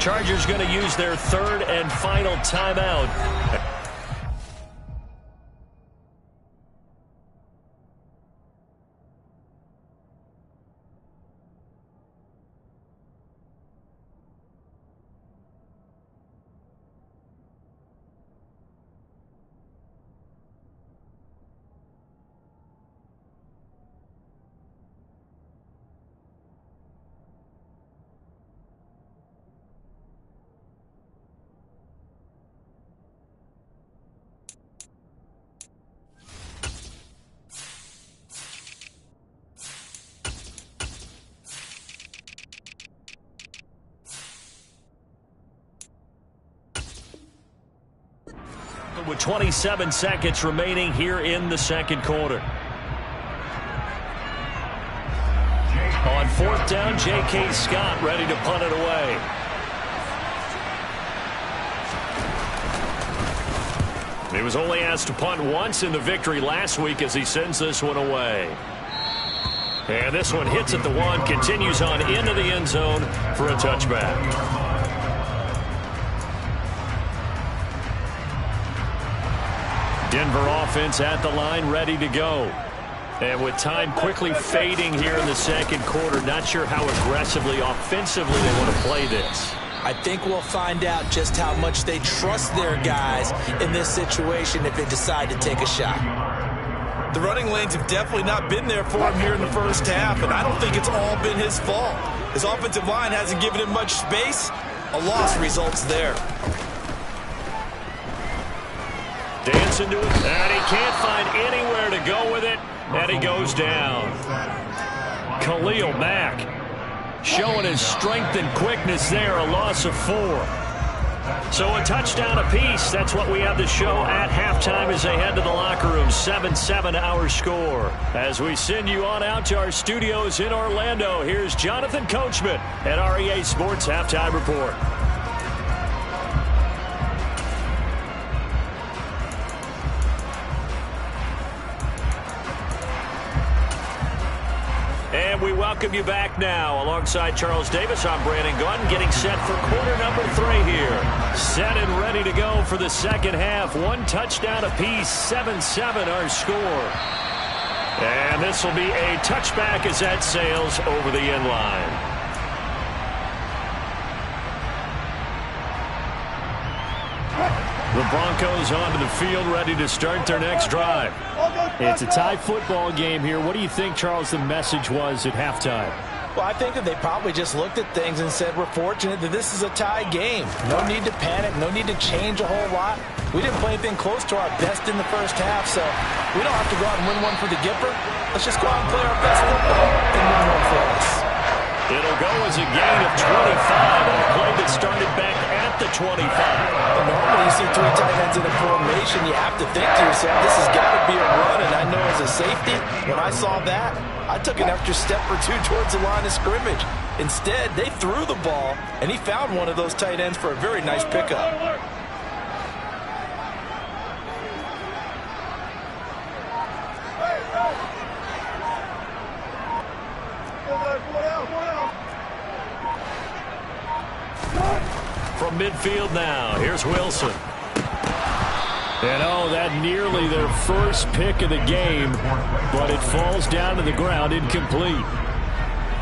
Chargers going to use their third and final timeout. With 27 seconds remaining here in the second quarter. On fourth down, J.K. Scott ready to punt it away. He was only asked to punt once in the victory last week as he sends this one away. And this one hits at the one, continues on into the end zone for a touchback. Denver offense at the line, ready to go. And with time quickly fading here in the second quarter, not sure how aggressively, offensively they want to play this. I think we'll find out just how much they trust their guys in this situation if they decide to take a shot. The running lanes have definitely not been there for him here in the first half, and I don't think it's all been his fault. His offensive line hasn't given him much space. A loss results there. Dancing to it, and he can't find anywhere to go with it, and he goes down. Khalil Mack showing his strength and quickness there, a loss of 4. So a touchdown apiece. That's what we have to show at halftime as they head to the locker room. 7-7 our score. As we send you on out to our studios in Orlando, here's Jonathan Coachman at REA Sports Halftime Report. And we welcome you back now. Alongside Charles Davis, I'm Brandon Gunn, getting set for quarter number 3 here. Set and ready to go for the second half. 1 touchdown apiece, 7-7 our score. And this will be a touchback as that sails over the end line. The Broncos onto the field, ready to start their next drive. It's a tie football game here. What do you think, Charles, the message was at halftime? Well, I think that they probably just looked at things and said, we're fortunate that this is a tie game. No need to panic, no need to change a whole lot. We didn't play anything close to our best in the first half, so we don't have to go out and win one for the Gipper. Let's just go out and play our best football and win one for us. It'll go as a gain of 25 on a play that started back at the 25. Normally you see 3 tight ends in a formation, you have to think to yourself, this has got to be a run, and I know as a safety, when I saw that, I took an extra step or 2 towards the line of scrimmage. Instead, they threw the ball, and he found one of those tight ends for a very nice pickup. From midfield now, here's Wilson. And oh, that nearly their first pick of the game, but it falls down to the ground incomplete.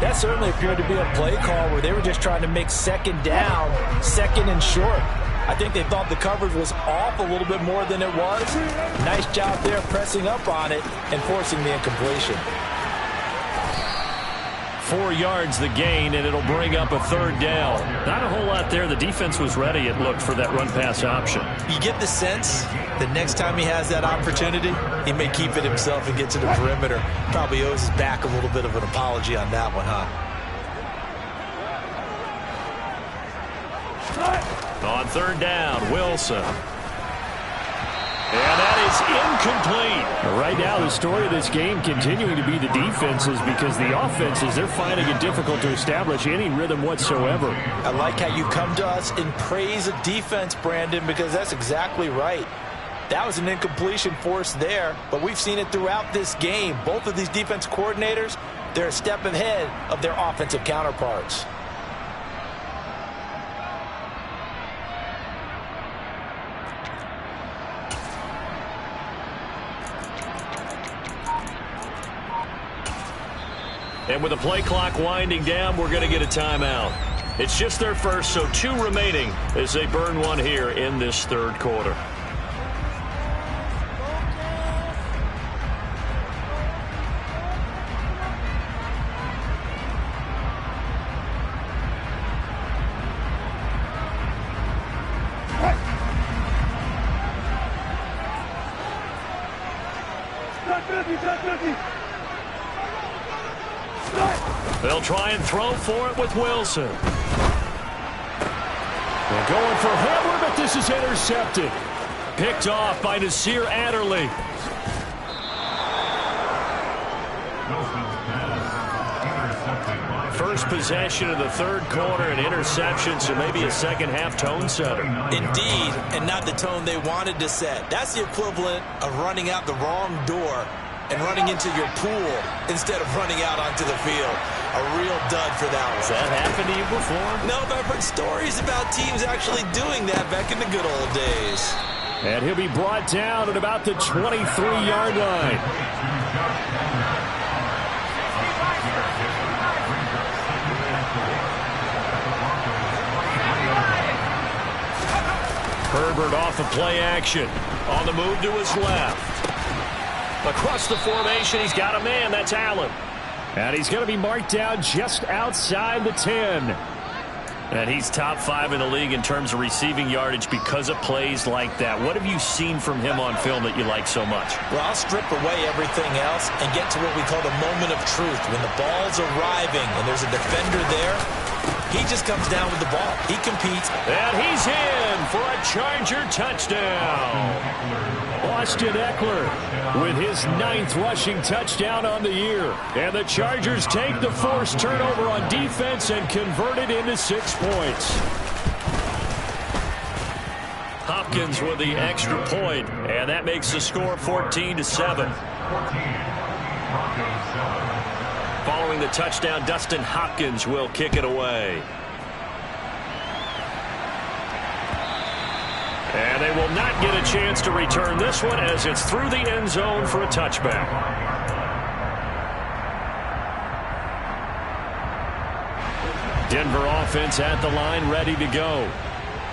That certainly appeared to be a play call where they were just trying to make second down, second and short. I think they thought the coverage was off a little bit more than it was. Nice job there pressing up on it and forcing the incompletion. 4 yards the gain, and it'll bring up a 3rd down. Not a whole lot there. The defense was ready, it looked, for that run-pass option. You get the sense that next time he has that opportunity, he may keep it himself and get to the perimeter. Probably owes his back a little bit of an apology on that one, huh? On 3rd down, Wilson. And that is incomplete. Right now, the story of this game continuing to be the defenses, because the offenses, they're finding it difficult to establish any rhythm whatsoever. I like how you come to us in praise of defense, Brandon, because that's exactly right. That was an incompletion forced there, but we've seen it throughout this game. Both of these defense coordinators, they're a step ahead of their offensive counterparts. And with the play clock winding down, we're going to get a timeout. It's just their first, so 2 remaining as they burn one here in this third quarter. They'll try and throw for it with Wilson. They're going for Hamler, but this is intercepted. Picked off by Nasir Adderley. First possession of the third quarter, an interception, so maybe a second-half tone setter. Indeed, and not the tone they wanted to set. That's the equivalent of running out the wrong door and running into your pool instead of running out onto the field. A real dud for that one. Has that happened to you before? No, but I've heard stories about teams actually doing that back in the good old days. And he'll be brought down at about the 23-yard line. Herbert off of play action. On the move to his left. Across the formation, he's got a man. That's Allen. And he's going to be marked down just outside the 10. And he's top 5 in the league in terms of receiving yardage because of plays like that. What have you seen from him on film that you like so much? Well, I'll strip away everything else and get to what we call the moment of truth. When the ball's arriving and there's a defender there, he just comes down with the ball. He competes. And he's in for a Charger touchdown. Austin Eckler with his 9th rushing touchdown on the year. And the Chargers take the forced turnover on defense and convert it into 6 points. Hopkins with the extra point, and that makes the score 14-7. Following the touchdown, Dustin Hopkins will kick it away. And they will not get a chance to return this one as it's through the end zone for a touchback. Denver offense at the line, ready to go.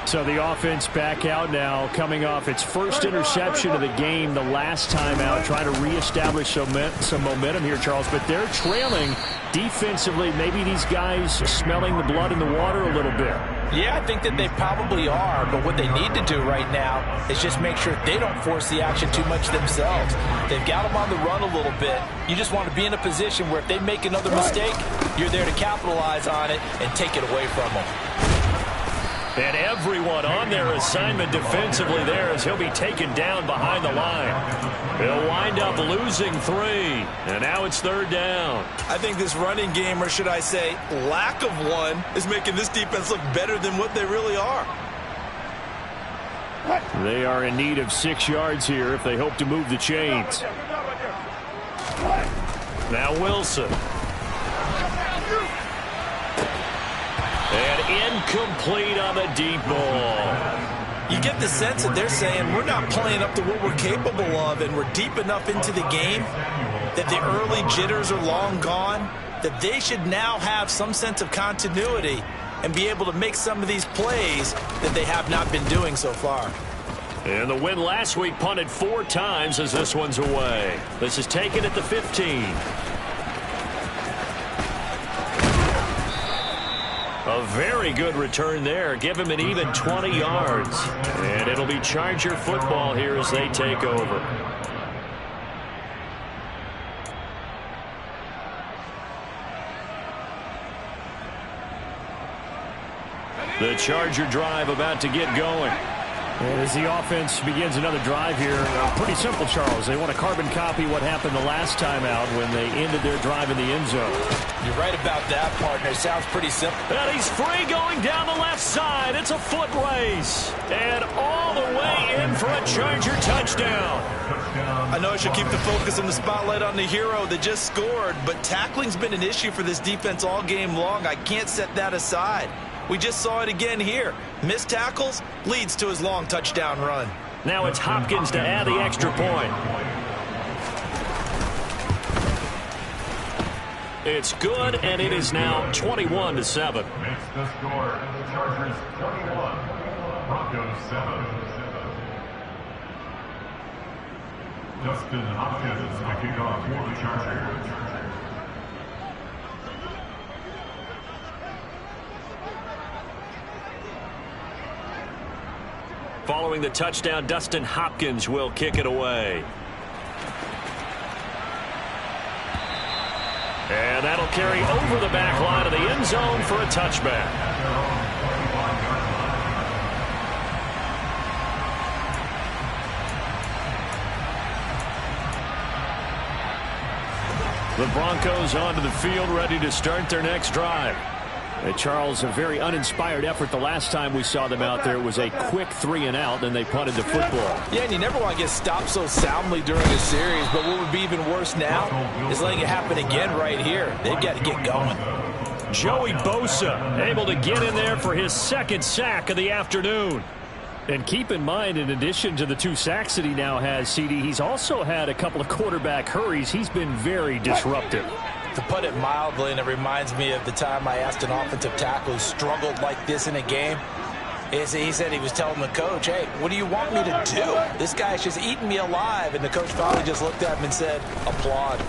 So the offense back out now, coming off its first interception of the game the last time out, trying to reestablish some momentum here, Charles. But they're trailing defensively. Maybe these guys smelling the blood in the water a little bit. Yeah, I think that they probably are, but what they need to do right now is just make sure they don't force the action too much themselves. They've got them on the run a little bit. You just want to be in a position where if they make another mistake, you're there to capitalize on it and take it away from them. And everyone on their assignment defensively there as he'll be taken down behind the line. He'll wind up losing 3, and now it's 3rd down. I think this running game, or should I say lack of one, is making this defense look better than what they really are. They are in need of 6 yards here if they hope to move the chains. Now Wilson. And incomplete on the deep ball. You get the sense that they're saying we're not playing up to what we're capable of, and we're deep enough into the game that the early jitters are long gone, that they should now have some sense of continuity and be able to make some of these plays that they have not been doing so far. And the win last week punted 4 times as this one's away. This is taken at the 15. A very good return there. Give him an even 20 yards. And it'll be Charger football here as they take over. The Charger drive about to get going. And as the offense begins another drive here, pretty simple, Charles. They want to carbon copy what happened the last time out when they ended their drive in the end zone. You're right about that, partner. It sounds pretty simple. And he's free going down the left side. It's a foot race. And all the way in for a Charger touchdown. I know I should keep the focus and the spotlight on the hero that just scored, but tackling's been an issue for this defense all game long. I can't set that aside. We just saw it again here. Missed tackles leads to his long touchdown run. Now it's Hopkins to add the extra point. It's good, and it is now 21-7. Makes the score. Chargers 21, Broncos 7. Justin Hopkins to kick off for the Chargers. Following the touchdown, Dustin Hopkins will kick it away. And that'll carry over the back line of the end zone for a touchback. The Broncos onto the field, ready to start their next drive. And Charles, a very uninspired effort the last time we saw them out there. It was a quick 3-and-out, and they punted the football. Yeah, and you never want to get stopped so soundly during a series, but what would be even worse now is letting it happen again right here. They've got to get going. Joey Bosa able to get in there for his second sack of the afternoon. And keep in mind, in addition to the 2 sacks that he now has, CD, he's also had a couple of quarterback hurries. He's been very disruptive. To put it mildly, and it reminds me of the time I asked an offensive tackle who struggled like this in a game. He said he was telling the coach, hey, what do you want me to do? This guy's just eating me alive. And the coach finally just looked at him and said, applaud.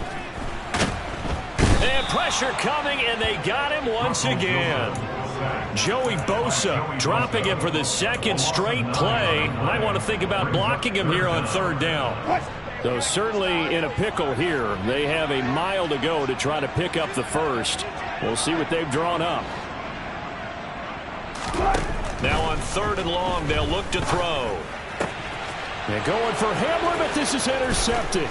And pressure coming, and they got him once again. Joey Bosa dropping him for the second straight play. Might want to think about blocking him here on 3rd down. So certainly in a pickle here. They have a mile to go to try to pick up the first. We'll see what they've drawn up. Now on 3rd and long, they'll look to throw. They're going for Hamler, but this is intercepted.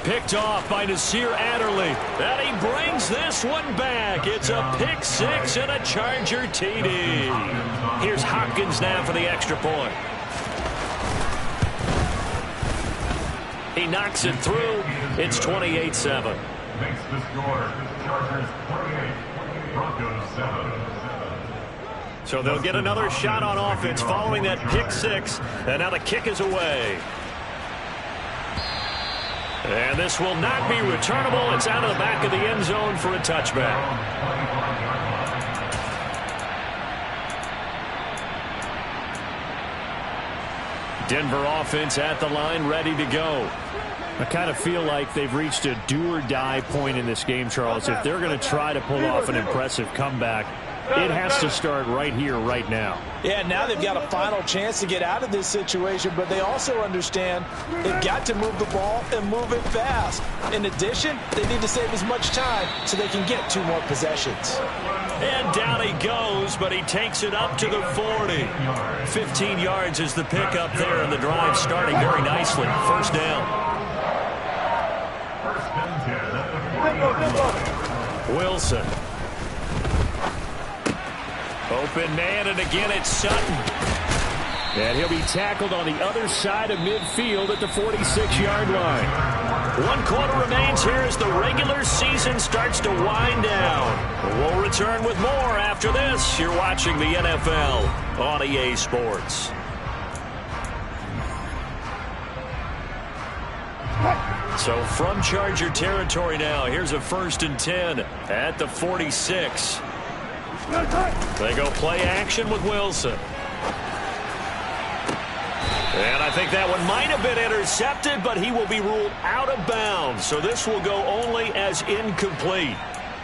Picked off by Nasir Adderley. And he brings this one back. It's a pick 6 and a Charger TD. Here's Hopkins now for the extra point. He knocks it through. It's 28-7. Makes the score. Chargers 28, Broncos 7. So they'll get another shot on offense following that pick 6. And now the kick is away. And this will not be returnable. It's out of the back of the end zone for a touchback. Denver offense at the line, ready to go. I kind of feel like they've reached a do-or-die point in this game, Charles. If they're going to try to pull off an impressive comeback, it has to start right here, right now. Yeah, now they've got a final chance to get out of this situation, but they also understand they've got to move the ball and move it fast. In addition, they need to save as much time so they can get 2 more possessions. And down he goes, but he takes it up to the 40. 15 yards is the pickup there, and the drive starting very nicely. 1st down. Wilson. Open man, and again it's Sutton. And he'll be tackled on the other side of midfield at the 46-yard line. 1 quarter remains here as the regular season starts to wind down. We'll return with more after this. You're watching the NFL on EA Sports. So from Charger territory now, here's a 1st and 10 at the 46. They go play action with Wilson. And I think that one might have been intercepted, but he will be ruled out of bounds. So this will go only as incomplete.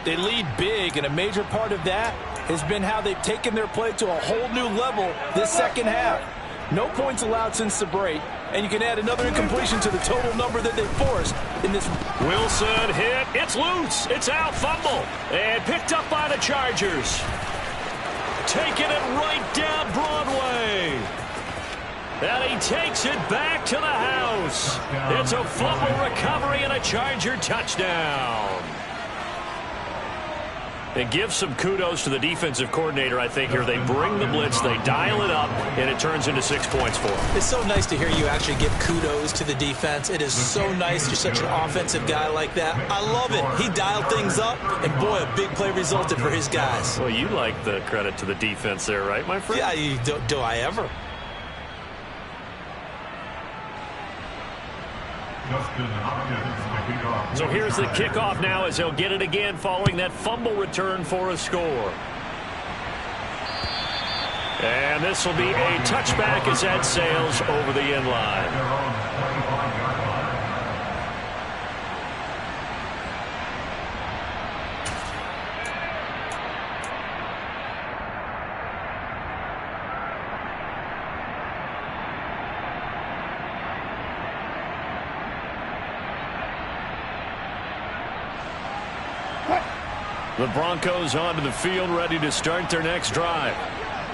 They lead big, and a major part of that has been how they've taken their play to a whole new level this second half. No points allowed since the break, and you can add another incompletion to the total number that they forced in this. Wilson hit. It's loose. It's out. Fumble. And picked up by the Chargers. Taking it right down Broadway. And he takes it back to the house. It's a fumble recovery and a Charger touchdown. And give some kudos to the defensive coordinator, I think, here. They bring the blitz, they dial it up, and it turns into 6 points for them. It's so nice to hear you actually give kudos to the defense. It is so nice. You're such an offensive guy like that. I love it. He dialed things up, and boy, a big play resulted for his guys. Well, you like the credit to the defense there, right, my friend? Yeah, do I ever? So here's the kickoff now as he'll get it again following that fumble return for a score. And this will be a touchback as that sails over the end line. The Broncos onto the field, ready to start their next drive.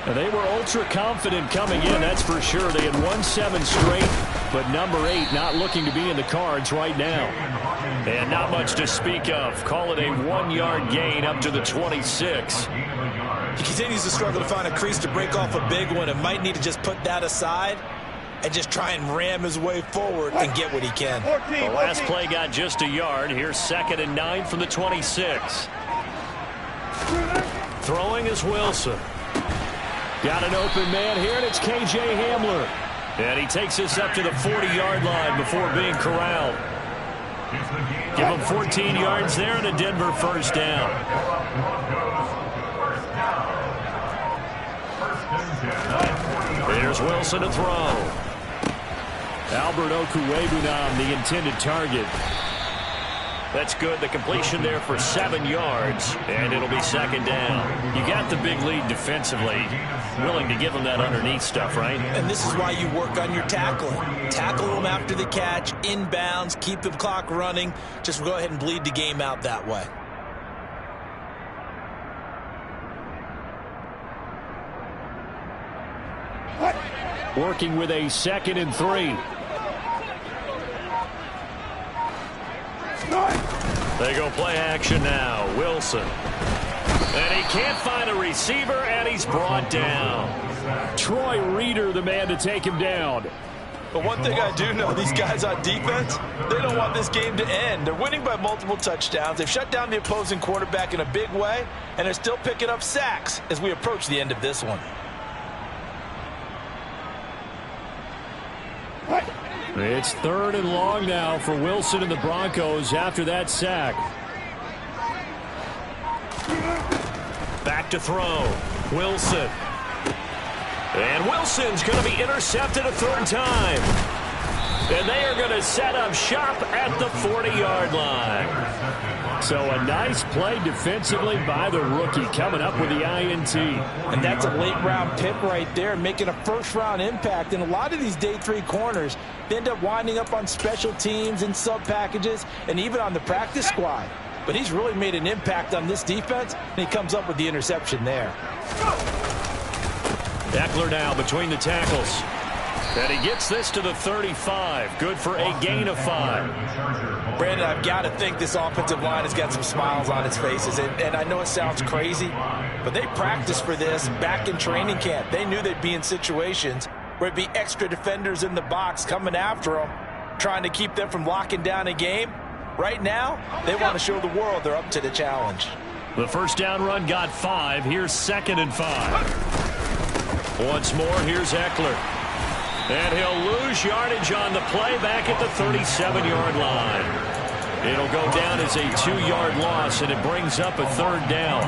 Now, they were ultra confident coming in, that's for sure. They had won 7 straight, but number 8 not looking to be in the cards right now. And not much to speak of. Call it a 1-yard gain up to the 26. He continues to struggle to find a crease to break off a big one and might need to just put that aside and just try and ram his way forward and get what he can. The last play got just a yard. Here's 2nd and 9 from the 26. Throwing is Wilson. Got an open man here, and it's K.J. Hamler. And he takes this up to the 40-yard line before being corralled. Give him 14 yards there and a Denver first down. There's Wilson to throw. Albert Okwuegbunam, the intended target. That's good. The completion there for 7 yards, and it'll be 2nd down. You got the big lead defensively. Willing to give them that underneath stuff, right? And this is why you work on your tackling. Tackle them after the catch, inbounds, keep the clock running. Just go ahead and bleed the game out that way. Working with a 2nd and 3. They go play action now. Wilson. And he can't find a receiver, and he's brought down. Troy Reeder, the man to take him down. But one thing I do know, these guys on defense, they don't want this game to end. They're winning by multiple touchdowns. They've shut down the opposing quarterback in a big way, and they're still picking up sacks as we approach the end of this one. It's 3rd and long now for Wilson and the Broncos after that sack. Back to throw. Wilson. And Wilson's going to be intercepted a 3rd time. And they are going to set up shop at the 40-yard line. So a nice play defensively by the rookie coming up with the INT. And that's a late-round pick right there, making a first-round impact. And a lot of these day 3 corners, they end up winding up on special teams and sub-packages and even on the practice squad. But he's really made an impact on this defense, and he comes up with the interception there. Eckler now between the tackles. And he gets this to the 35. Good for a gain of 5. Brandon, I've got to think this offensive line has got some smiles on its faces. And I know it sounds crazy, but they practiced for this back in training camp. They knew they'd be in situations where it'd be extra defenders in the box coming after them, trying to keep them from locking down a game. Right now, they want to show the world they're up to the challenge. The first down run got 5. Here's 2nd and 5. Once more, here's Eckler. And he'll lose yardage on the play back at the 37-yard line. It'll go down as a 2-yard loss, and it brings up a 3rd down.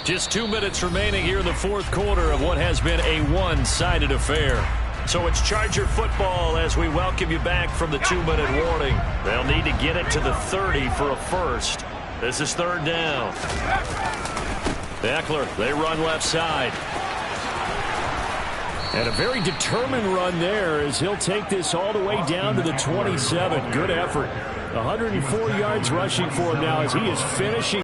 Just 2 minutes remaining here in the 4th quarter of what has been a one-sided affair. So it's Charger football as we welcome you back from the 2-minute warning. They'll need to get it to the 30 for a first. This is 3rd down. Eckler, they run left side. And a very determined run there as he'll take this all the way down to the 27. Good effort. 104 yards rushing for him now as he is finishing.